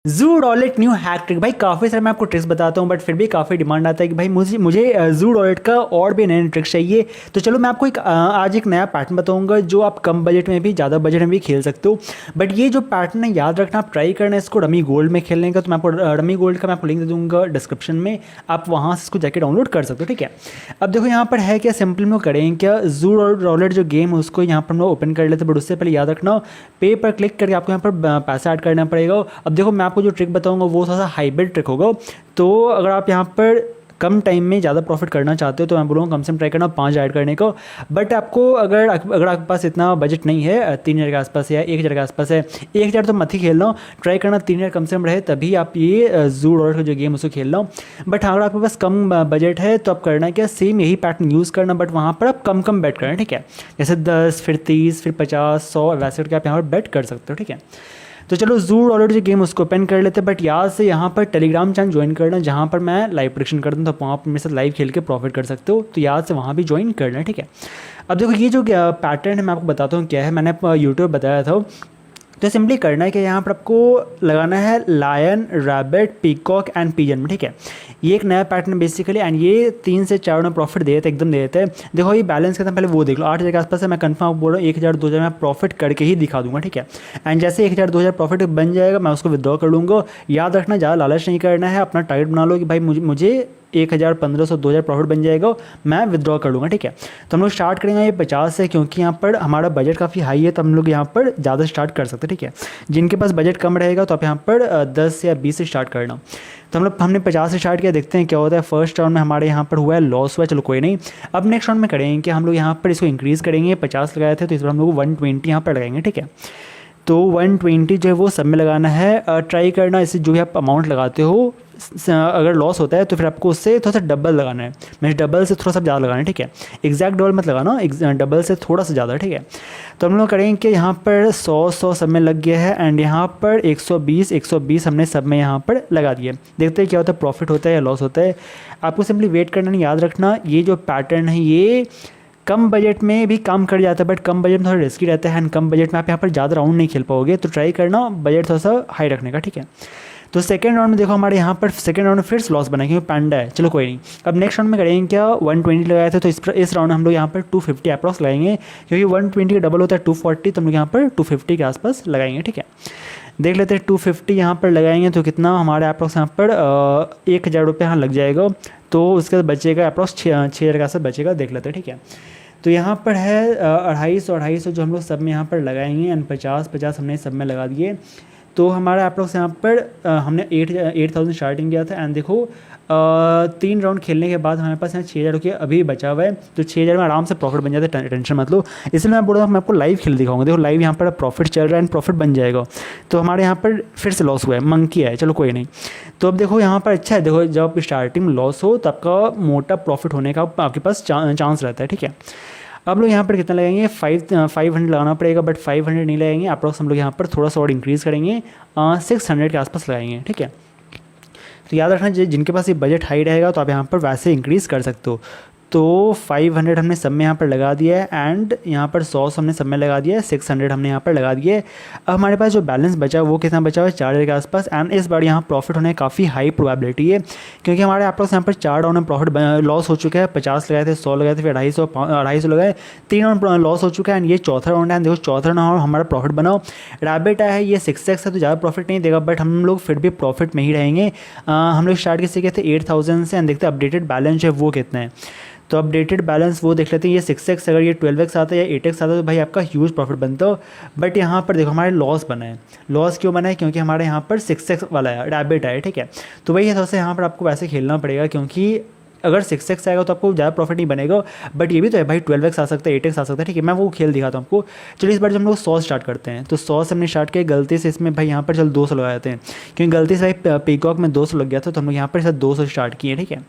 जू डॉलेट new hack trick. भाई काफ़ी सारे मैं आपको ट्रिक्स बताता हूँ, बट फिर भी काफ़ी डिमांड आता है कि भाई मुझे मुझे जू डॉलेट का और भी नए ट्रिक्स चाहिए। तो चलो मैं आपको आज एक नया पैटर्न बताऊंगा जो आप कम बजट में भी ज़्यादा बजट में भी खेल सकते हो। बट ये जो पैटर्न है याद रखना, आप ट्राई करना इसको रमी गोल्ड में खेलने का। तो मैं आपको रमी गोल्ड का मैं आपको लिंक दे दूंगा डिस्क्रिप्शन में, आप वहाँ से इसको जाके डाउनलोड कर सकते हो। ठीक है, अब देखो यहाँ पर है क्या, सिंपल में करें क्या, जू डॉलेट जो गेम है उसको यहाँ पर हम लोग ओपन कर लेते हैं। बट उससे पहले याद रखना पे पर क्लिक करके आपको यहाँ पर पैसा ऐड करना पड़ेगा। अब देखो मैं आपको जो ट्रिक बताऊंगा वो थोड़ा सा हाइब्रिड ट्रिक होगा। तो अगर आप यहाँ पर कम टाइम में ज़्यादा प्रॉफिट करना चाहते हो तो मैं बोलूँगा कम से कम ट्राई करना 5 ऐड करने को। बट आपको अगर आपके पास इतना बजट नहीं है, 3,000 के आसपास या 1,000 के आसपास है, 1,000 तो मत ही खेलना, ट्राई करना 3,000 कम से कम रहे, तभी आप ये जू डॉलर का जो गेम उसको खेलना। बट अगर आपके पास कम बजट है तो आप करना क्या, सेम यही पैटर्न यूज़ करना, बट वहाँ पर आप कम कम बेट करना। ठीक है, जैसे 10 फिर 30 फिर 50 100 वैसे करके आप यहाँ पर बेट कर सकते हो। ठीक है, तो चलो जू डॉलर जो गेम उसको ओपन कर लेते हैं। बट याद से यहाँ पर टेलीग्राम चैनल ज्वाइन करना जहाँ पर मैं लाइव प्रेडिक्शन करता हूँ, तो वहाँ पर मेरे साथ लाइव खेल के प्रॉफिट कर सकते हो। तो याद से वहाँ भी ज्वाइन करना है। ठीक है, अब देखो ये जो पैटर्न है मैं आपको बताता हूँ क्या है, मैंने यूट्यूब बताया था। तो सिंपली करना है कि यहाँ पर आपको लगाना है lion, rabbit, peacock and pigeon में। ठीक है, ये एक नया पैटर्न बेसिकली, एंड ये 3 से 4 में प्रॉफिट दे देते हैं, एकदम दे देते हैं। देखो ये बैलेंस कितना, पहले वो देख लो, 8,000 के आसपास है। मैं कंफर्म बोल रहा हूँ 1,000 2,000 मैं प्रॉफिट करके ही दिखा दूंगा। ठीक है, एंड जैसे 1,000 2,000 प्रॉफिट बन जाएगा मैं उसको विदड्रॉ कर लूँगा। याद रखना ज़्यादा लालच नहीं करना है, अपना टारगेट बना लो कि भाई मुझे 1,000 1,500 2,000 प्रॉफिट बन जाएगा, मैं विदड्रॉ कर लूँगा। ठीक है, तो हम लोग स्टार्ट करेंगे ये 50 से, क्योंकि यहाँ पर हमारा बजट काफ़ी हाई है, तो हम लोग यहाँ पर ज़्यादा स्टार्ट कर सकते हैं। ठीक है, जिनके पास बजट कम रहेगा तो आप यहाँ पर 10 या 20 से स्टार्ट करना। तो हमने 50 से स्टार्ट किया, देखते हैं क्या होता है। फर्स्ट राउंड में हमारे यहाँ पर हुआ है, लॉस हुआ है, चलो कोई नहीं। अब नेक्स्ट राउंड में करेंगे कि हम लोग यहाँ पर इसको इंक्रीज़ करेंगे। 50 लगाए थे तो इस बार हम लोग 120 यहाँ पर लगाएंगे। ठीक है, तो 120 जो है वो सब में लगाना है। ट्राई करना इससे जो भी आप अमाउंट लगाते हो, अगर लॉस होता है तो फिर आपको उससे थोड़ा सा डबल लगाना है, मैं डबल से थोड़ा सा ज़्यादा लगाना है। ठीक है, एग्जैक्ट डबल मत लगाना, डबल से थोड़ा सा ज़्यादा। ठीक है, तो हम लोग करेंगे कि यहाँ पर 100 सब में लग गया है, एंड यहाँ पर 120 हमने सब में यहाँ पर लगा दिए। देखते हैं क्या होता है, प्रॉफिट होता है या लॉस होता है। आपको सिंपली वेट करना नहीं, याद रखना ये जो पैटर्न है ये कम बजट में भी काम कर जाता है, बट कम बजट में थोड़ा रिस्की रहता है, एंड कम बजट में आप यहाँ पर ज़्यादा राउंड नहीं खेल पाओगे। तो ट्राई करना बजट थोड़ा सा हाई रखने का। ठीक है, तो सेकंड राउंड में देखो हमारे यहाँ पर सेकंड राउंड में फिर से लॉस बना क्योंकि पैंडा है, चलो कोई नहीं। अब नेक्स्ट राउंड में करेंगे क्या, 120 लगाए थे तो इस राउंड में हम लोग यहाँ पर 250 अप्रॉक्स लगाएंगे, क्योंकि 120 का डबल होता है 240, तो हम लोग यहाँ पर 250 के आसपास लगाएंगे। ठीक है, देख लेते हैं 250 यहाँ पर लगाएंगे तो कितना हमारे अप्रॉक्स यहाँ पर 1,000 रुपये यहाँ लग जाएगा। तो उसके बाद बचेगा अप्रॉक्स 6,000 का सब बचेगा, देख लेते हैं। ठीक है, तो यहाँ पर है 250 जो हम लोग सब में यहाँ पर लगाएंगे, एंड 50 हमने सब में लगा दिए। तो हमारा अप्रॉक्स यहाँ पर हमने 8,000 स्टार्टिंग किया था, एंड देखो 3 राउंड खेलने के बाद हमारे पास यहाँ 6,000 रुपये अभी बचा हुआ है। तो 6,000 में आराम से प्रॉफिट बन जाता है, टेंशन मत लो। इसलिए मैं बोल रहा हूँ मैं आपको लाइव खेल दिखाऊंगा। देखो लाइव यहाँ पर प्रॉफिट चल रहा है, एंड प्रॉफिट बन जाएगा। तो हमारे यहाँ पर फिर से लॉस हुआ है, मंकी है, चलो कोई नहीं। तो अब देखो यहाँ पर अच्छा है, देखो जब स्टार्टिंग में लॉस हो तो आपका मोटा प्रॉफिट होने का आपके पास चांस रहता है। ठीक है, अब लोग यहाँ पर कितना लगाएंगे, 500 लगाना पड़ेगा, बट 500 नहीं लगाएंगे, अप्रॉक्स हम लोग यहाँ पर थोड़ा सा और इंक्रीज़ करेंगे, 600 के आसपास लगाएंगे। ठीक है, तो याद रखना जिनके पास ये बजट हाई रहेगा तो आप यहाँ पर वैसे इंक्रीज़ कर सकते हो। तो 500 हमने सब में यहाँ पर लगा दिया है, एंड यहाँ पर 100 हमने सब में लगा दिया है, 600 हमने यहाँ पर लगा दिए। अब हमारे पास जो बैलेंस बचा है वो कितना बचा हुआ है, 4,000 के आसपास, एंड इस बार यहाँ प्रॉफिट होने की काफ़ी हाई प्रोबेबिलिटी है, क्योंकि हमारे अप्रॉक्स यहाँ पर 4 राउंड में प्रॉफिट लॉस हो चुका है। 50 लगाए थे, 100 लगाए थे, फिर 250 लगाए, 3 राउंड लॉस हो चुका है, एंड ये चौथा राउंड है। देखो चौथा राउंड हमारा प्रॉफिट बनाओ, रैबिट है ये 6x है तो ज़्यादा प्रॉफिट नहीं देगा, बट हम लोग फिर भी प्रॉफिट में ही रहेंगे। हम लोग स्टार्ट किससे किए थे, 8,000 से, एंड देखते हैं अपडेटेड बैलेंस है वो कितना है। तो अपडेटेड बैलेंस वो देख लेते हैं, ये 6x अगर ये 12x आता है या 8x आता है तो भाई आपका ह्यूज प्रॉफिट बनता हो। बट यहाँ पर देखो हमारे लॉस बना है। लॉस क्यों बना है, क्योंकि हमारे यहाँ पर 6x वाला है, रैबिट है। ठीक है, तो वही है, थोड़ा सा यहाँ पर आपको वैसे खेलना पड़ेगा, क्योंकि अगर 6x आएगा तो आपको ज़्यादा प्रॉफिट नहीं बनेगा। बट ये भी तो है भाई, 12x आ सकता है, 8x आ सकता है। ठीक है, मैं वो खेल दिखाता हूँ आपको। चलिए इस बार जब हम लोग 100 स्टार्ट करते हैं, तो 100 से हमने स्टार्ट किया, गलती से इसमें भाई यहाँ पर चल 200 लगा देते हैं, क्योंकि गलती से भाई पीकॉक में 200 लग गया था, तो हम लोग यहाँ पर 200 स्टार्ट किए। ठीक है,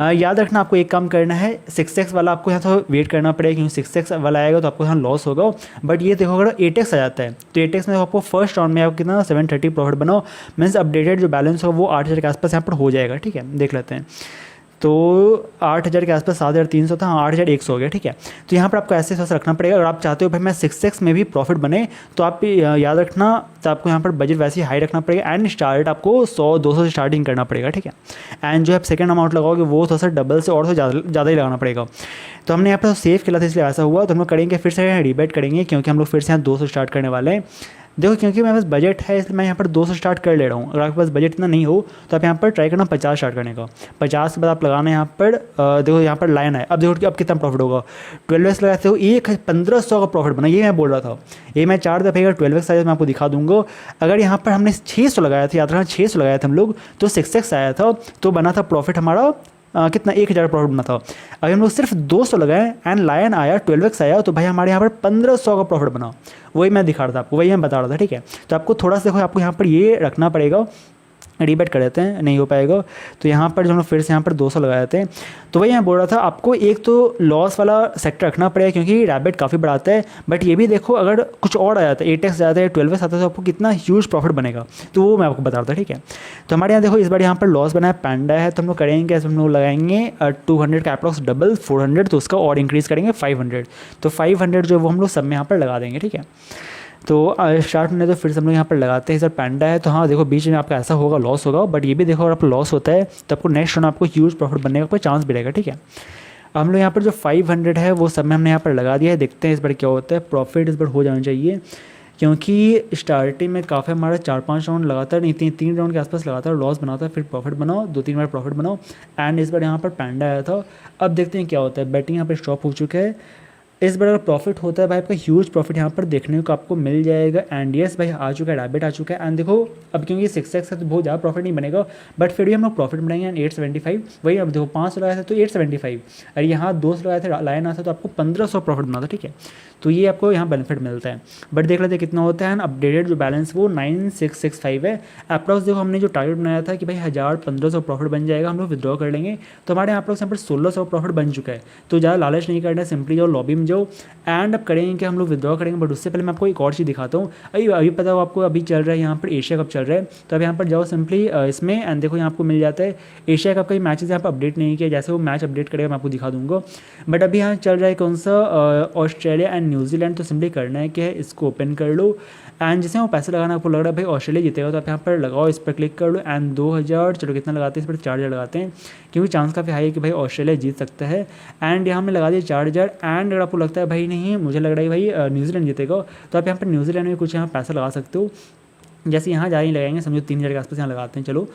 याद रखना आपको एक काम करना है, 6x वाला आपको यहाँ थोड़ा वेट करना पड़ेगा, क्योंकि 6x वाला आएगा तो आपको यहाँ लॉस होगा। बट ये देखो अगर 8x आ जाता है तो 8x में आपको फर्स्ट राउंड में आपको कितना 730 प्रॉफिट बनाओ, मीन्स अपडेटेड जो बैलेंस होगा वो 8,000 के आसपास यहाँ पर हो जाएगा। ठीक है, देख लेते हैं। तो 8,000 के आसपास 7,300 था, हाँ 8,100 हो गया, ठीक है। तो यहाँ पर आपको ऐसे थोड़ा सा रखना पड़ेगा। अगर आप चाहते हो भाई मैं 6x में भी प्रॉफिट बने, तो आप याद रखना, तो आपको यहाँ पर बजट वैसे ही हाई रखना पड़ेगा एंड स्टार्ट आपको 100-200 से स्टार्टिंग करना पड़ेगा, ठीक है। एंड जो आप सेकंड अमाउंट लगाओगे वो थोड़ा सा डबल से और तो ज़्यादा ही लगाना पड़ेगा। तो हमने यहाँ पर सेव खेला था इसलिए ऐसा हुआ। तो हम लोग करेंगे फिर से रिबेट करेंगे, क्योंकि हम लोग फिर से यहाँ 200 स्टार्ट करने वाले हैं। देखो क्योंकि मेरे पास बजट है इसलिए मैं यहाँ पर 200 स्टार्ट कर ले रहा हूँ। अगर आपके पास बजट इतना नहीं हो तो आप यहाँ पर ट्राई करना 50 स्टार्ट करने का। 50 के बाद आप लगाना यहाँ पर देखो यहाँ पर लाइन है। अब देखो कि अब कितना प्रॉफिट होगा। 12x लगाते हो, एक 1,500 का प्रॉफिट बना, ये मैं बोल रहा था। ये मैं 4 दफ़े अगर 12x आया तो मैं आपको दिखा दूंगा। अगर यहाँ पर हमने 600 लगाया था, याद रखना 600 लगाया था हम लोग, तो 6x आया था, तो बना था प्रॉफिट हमारा कितना 1,000 प्रॉफिट बना था। अगर हम लोग सिर्फ 200 लगाए एंड लायन आया 12x आया, तो भाई हमारे यहाँ पर 1,500 का प्रॉफिट बना। वही मैं दिखा रहा था आपको, वही मैं बता रहा था, ठीक है। तो आपको थोड़ा सा देखो, आपको यहाँ पर ये रखना पड़ेगा। रिबेट कर देते हैं, नहीं हो पाएगा। तो यहाँ पर जो हम लोग फिर से यहाँ पर 200 लगाए थे। तो वही मैं बोल रहा था आपको, एक तो लॉस वाला सेक्टर रखना पड़ेगा क्योंकि रैबिट काफ़ी बढ़ाता है। बट ये भी देखो अगर कुछ और आ जाता है, 8x जाता है, 12x आता है, तो आपको कितना ह्यूज प्रॉफिट बनेगा, तो वो मैं आपको बता रहा था, ठीक है। तो हमारे यहाँ देखो इस बार यहाँ पर लॉस बना है, पैंडा है, तो हम लोग करेंगे, हम लोग लगाएंगे 200 का अप्रॉक्स डबल 400, तो उसका और इंक्रीज़ करेंगे 500। तो 500 जो वो हम लोग सब में यहाँ पर लगा देंगे, ठीक है। तो स्टार्ट में तो फिर से हम लोग यहाँ पर लगाते हैं। सर पैंडा है, तो हाँ देखो बीच में आपका ऐसा होगा लॉस होगा, बट ये भी देखो अगर आपको लॉस होता है तो आपको नेक्स्ट राउंड आपको ह्यूज प्रॉफिट बनने का कोई चांस भी रहेगा, ठीक है। अब हम लोग यहाँ पर जो 500 है वो सब में हमने यहाँ पर लगा दिया है। देखते हैं इस बार क्या होता है। प्रॉफिट इस बार हो जाना चाहिए क्योंकि स्टार्टिंग में काफ़ी हमारा 4-5 राउंड लगातार, नहीं 3 राउंड के आसपास लगातार लॉस बनाता है, फिर प्रॉफिट बनाओ, 2-3 बार प्रॉफिट बनाओ। एंड इस बार यहाँ पर पैंडा आया था। अब देखते हैं क्या होता है। बैटिंग यहाँ पर स्टॉप हो चुका है। इस बार अगर प्रॉफिट होता है भाई, आपका ह्यूज प्रॉफिट यहाँ पर देखने को आपको मिल जाएगा। एंड यस भाई आ चुका है, रैबिट आ चुका है। एंड देखो अब क्योंकि 6x है तो बहुत ज़्यादा प्रॉफिट नहीं बनेगा, बट फिर भी हम लोग प्रॉफिट बनाएंगे। एंड 875 वही, अब देखो 500 लगाया था तो 875, और यहाँ 200 लगाया था लाइन आता तो आपको 1,500 प्रॉफिट बना था, ठीक है। तो ये आपको यहाँ बेनिफिट मिलता है। बट देख लेते हैं कितना होता है। अपडेटेड जो बैलेंस वो 9665 है अप्रॉक्स। देखो हमने जो टारगेट बनाया था कि भाई 1,000-1,500 प्रॉफिट बन जाएगा, हम लोग विद्रॉ कर लेंगे, तो हमारे यहाँ अप्रॉक्स यहाँ पर 1,600 प्रॉफिट बन चुका है। तो ज़्यादा लालच नहीं करना है, सिंपली जाओ लॉबी में जाओ एंड अब करेंगे कि हम लोग विद्रॉ करेंगे। बट उससे पहले मैं आपको एक और चीज़ दिखाता हूँ। अभी पता हो आपको, अभी चल रहा है यहाँ पर एशिया कप चल रहा है, तो अब यहाँ पर जाओ सिंपली इसमें एंड देखो यहाँ आपको मिल जाता है एशिया कप का ही मैचेस यहाँ पर अपडेट नहीं किया। जैसे वो मैच अपडेट करेगा मैं आपको दिखा दूंगा। बट अभी यहाँ चल रहा है कौन सा, ऑस्ट्रेलिया एंड न्यूजीलैंड। तो सिंपली करना है कि इसको ओपन कर लो एंड जैसे वो पैसे लगाना आपको लग रहा है भाई ऑस्ट्रेलिया जीतेगा, तो आप यहाँ पर लगाओ, इस पर क्लिक कर लो एंड 2,000, चलो कितना लगाते हैं इस पर 4,000 लगाते हैं क्योंकि चांस काफ़ी हाई है कि भाई ऑस्ट्रेलिया जीत सकता है। एंड यहाँ में लगा दिया 4,000। एंड अगर आपको लगता है भाई नहीं मुझे लग रहा है भाई न्यूजीलैंड जीतेगा, तो आप यहाँ पर न्यूजीलैंड में कुछ यहाँ पैसा लगा सकते हो। जैसे यहाँ जा ही लगाएंगे, समझो 3,000 के आसपास यहाँ लगाते हैं, चलो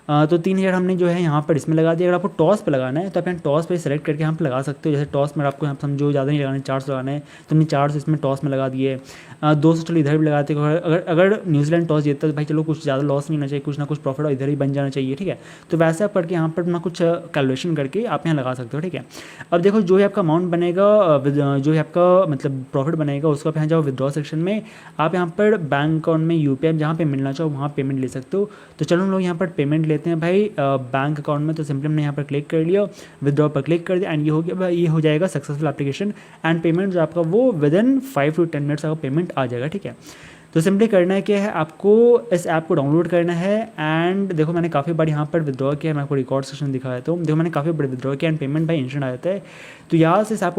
तो 3,000 हमने जो है यहाँ पर इसमें लगा दिया। अगर आपको टॉस पे लगाना है तो आप यहाँ टॉस पे सेलेक्ट करके यहाँ पे लगा सकते हो। जैसे टॉस में आपको यहाँ समझो ज़्यादा नहीं लगाना है, 400 लगाना है, तो हमने 400 इसमें टॉस में लगा दिए। 200 चलो इधर भी लगाते हैं। अगर न्यूजीलैंड टॉस जीतता है तो भाई चलो कुछ ज़्यादा लॉस नहीं होना चाहिए, कुछ ना कुछ प्रॉफिट इधर ही बन जाना चाहिए, ठीक है। तो वैसे आप करके यहाँ पर अपना कुछ कैलकुलेशन करके आप यहाँ लगा सकते हो, ठीक है। अब देखो जो है आपका अमाउंट बनेगा, जो है आपका मतलब प्रॉफिट बनेगा, उसको आप यहाँ जाओ विद्रॉ सेक्शन में, आप यहाँ पर बैंक अकाउंट में UPI जहाँ पे मिलना चाहो वहाँ पेमेंट ले सकते हो। तो चलो हम लोग यहाँ पर पेमेंट लेते हैं भाई बैंक अकाउंट में। तो सिंपली हमने यहाँ पर क्लिक कर लिया, विद्रॉ पर क्लिक कर दिया एंड ये हो गया, ये हो जाएगा सक्सेसफुल एप्लीकेशन। एंड पेमेंट जो आपका वो विदिन 5 to 10 मिनट्स आपका पेमेंट आ जाएगा, ठीक है। तो सिंपली करना है क्या है, आपको इस ऐप को डाउनलोड करना है। एंड देखो मैंने काफ़ी बार यहाँ पर विद्रॉ किया, मैं आपको रिकॉर्ड सेक्शन दिखाया, तो देखो मैंने काफ़ी बार विद्रॉ किया एंड पेमेंट भाई इंस्टेंट आ जाता है। तो यहाँ से इस ऐप